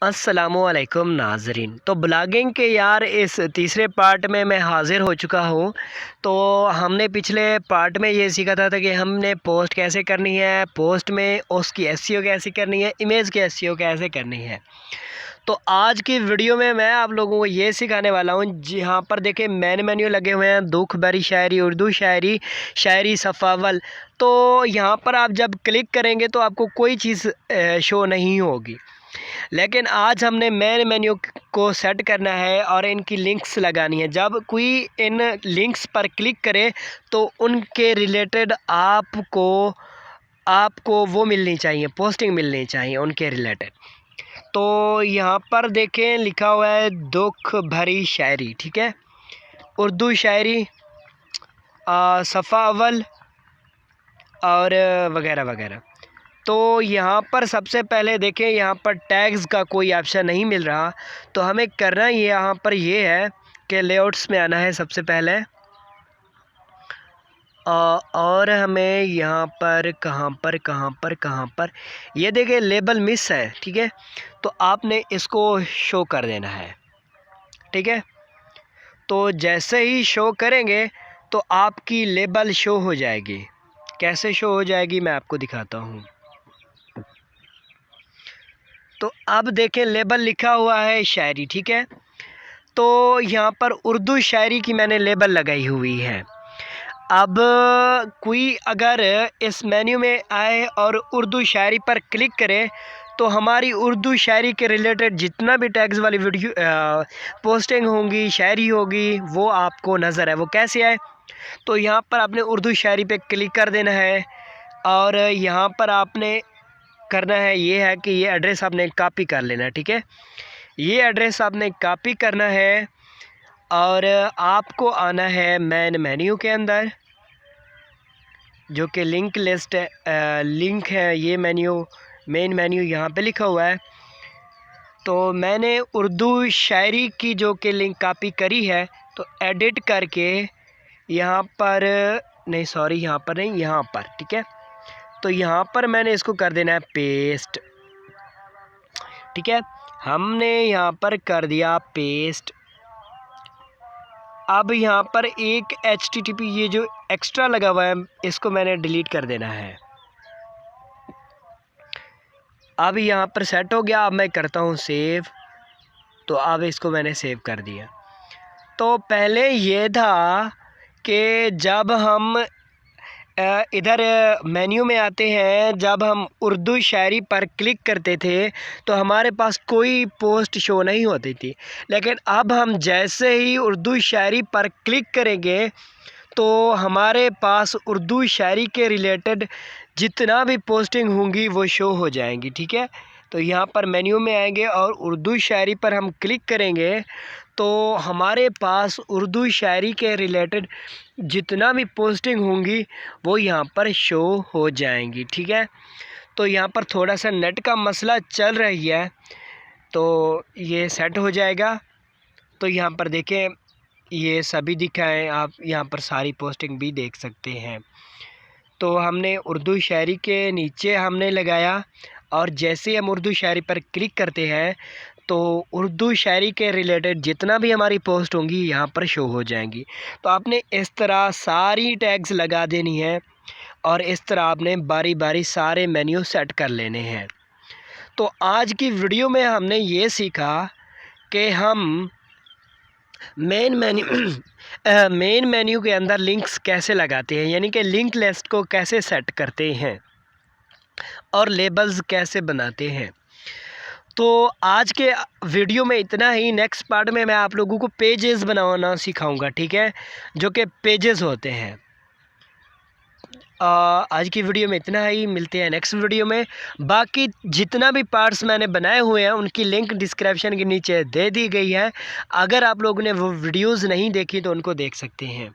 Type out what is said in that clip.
अस्सलामुअलैकुम नाज़रीन। तो ब्लॉगिंग के यार इस तीसरे पार्ट में मैं हाज़िर हो चुका हूँ। तो हमने पिछले पार्ट में ये सीखा था कि हमने पोस्ट कैसे करनी है, पोस्ट में उसकी एसईओ कैसे करनी है, इमेज की एसईओ कैसे करनी है। तो आज की वीडियो में मैं आप लोगों को ये सिखाने वाला हूँ। जहाँ पर देखिए मेन मेन्यू लगे हुए हैं, दुख भरी शायरी, उर्दू शायरी, शायरी सफ़ा अव्वल। तो यहाँ पर आप जब क्लिक करेंगे तो आपको कोई चीज़ शो नहीं होगी। लेकिन आज हमने मेन मेन्यू को सेट करना है और इनकी लिंक्स लगानी है। जब कोई इन लिंक्स पर क्लिक करे तो उनके रिलेटेड आपको वो मिलनी चाहिए, पोस्टिंग मिलनी चाहिए उनके रिलेटेड। तो यहाँ पर देखें लिखा हुआ है दुख भरी शायरी, ठीक है, उर्दू शायरी, सफ़ा अव्वल और वगैरह वगैरह। तो यहाँ पर सबसे पहले देखें, यहाँ पर टैग्स का कोई ऑप्शन नहीं मिल रहा। तो हमें करना यहाँ पर ये है कि लेआउट्स में आना है सबसे पहले, और हमें यहाँ पर कहाँ पर ये देखिए लेबल मिस है, ठीक है। तो आपने इसको शो कर देना है, ठीक है। तो जैसे ही शो करेंगे तो आपकी लेबल शो हो जाएगी। कैसे शो हो जाएगी मैं आपको दिखाता हूँ। तो अब देखें लेबल लिखा हुआ है शायरी, ठीक है। तो यहाँ पर उर्दू शायरी की मैंने लेबल लगाई हुई है। अब कोई अगर इस मेन्यू में आए और उर्दू शायरी पर क्लिक करे तो हमारी उर्दू शायरी के रिलेटेड जितना भी टैग्स वाली वीडियो पोस्टिंग होंगी, शायरी होगी, वो आपको नज़र है। वो कैसे आए? तो यहाँ पर आपने उर्दू शायरी पे क्लिक कर देना है और यहाँ पर आपने करना है ये है कि ये एड्रेस आपने कॉपी कर लेना है, ठीक है। ये एड्रेस आपने कॉपी करना है और आपको आना है मेन मेन्यू के अंदर, जो कि लिंक लिस्ट लिंक है। ये मेन मेन्यू यहाँ पे लिखा हुआ है। तो मैंने उर्दू शायरी की जो कि लिंक कॉपी करी है, तो एडिट करके यहाँ पर नहीं, सॉरी यहाँ पर नहीं, यहाँ पर, ठीक है। तो यहाँ पर मैंने इसको कर देना है पेस्ट, ठीक है। हमने यहाँ पर कर दिया पेस्ट। अब यहाँ पर एक HTTP ये जो एक्स्ट्रा लगा हुआ है इसको मैंने डिलीट कर देना है। अब यहाँ पर सेट हो गया। अब मैं करता हूँ सेव। तो अब इसको मैंने सेव कर दिया। तो पहले ये था कि जब हम इधर मेन्यू में आते हैं, जब हम उर्दू शायरी पर क्लिक करते थे तो हमारे पास कोई पोस्ट शो नहीं होती थी। लेकिन अब हम जैसे ही उर्दू शायरी पर क्लिक करेंगे तो हमारे पास उर्दू शायरी के रिलेटेड जितना भी पोस्टिंग होंगी वो शो हो जाएंगी, ठीक है। तो यहाँ पर मेन्यू में आएंगे और उर्दू शायरी पर हम क्लिक करेंगे तो हमारे पास उर्दू शायरी के रिलेटेड जितना भी पोस्टिंग होंगी वो यहाँ पर शो हो जाएंगी, ठीक है। तो यहाँ पर थोड़ा सा नेट का मसला चल रही है, तो ये सेट हो जाएगा। तो यहाँ पर देखें ये सभी दिखाएं, आप यहाँ पर सारी पोस्टिंग भी देख सकते हैं। तो हमने उर्दू शायरी के नीचे हमने लगाया और जैसे हम उर्दू शायरी पर क्लिक करते हैं तो उर्दू शायरी के रिलेटेड जितना भी हमारी पोस्ट होंगी यहाँ पर शो हो जाएंगी। तो आपने इस तरह सारी टैग्स लगा देनी है और इस तरह आपने बारी बारी सारे मेन्यू सेट कर लेने हैं। तो आज की वीडियो में हमने ये सीखा कि हम मेन मेन्यू के अंदर लिंक्स कैसे लगाते हैं, यानी कि लिंक लिस्ट को कैसे सेट करते हैं और लेबल्स कैसे बनाते हैं। तो आज के वीडियो में इतना ही। नेक्स्ट पार्ट में मैं आप लोगों को पेजेस बनाना सिखाऊंगा, ठीक है, जो कि पेजेस होते हैं। आज की वीडियो में इतना ही। मिलते हैं नेक्स्ट वीडियो में। बाकी जितना भी पार्ट्स मैंने बनाए हुए हैं उनकी लिंक डिस्क्रिप्शन के नीचे दे दी गई है। अगर आप लोगों ने वो वीडियोज़ नहीं देखी तो उनको देख सकते हैं।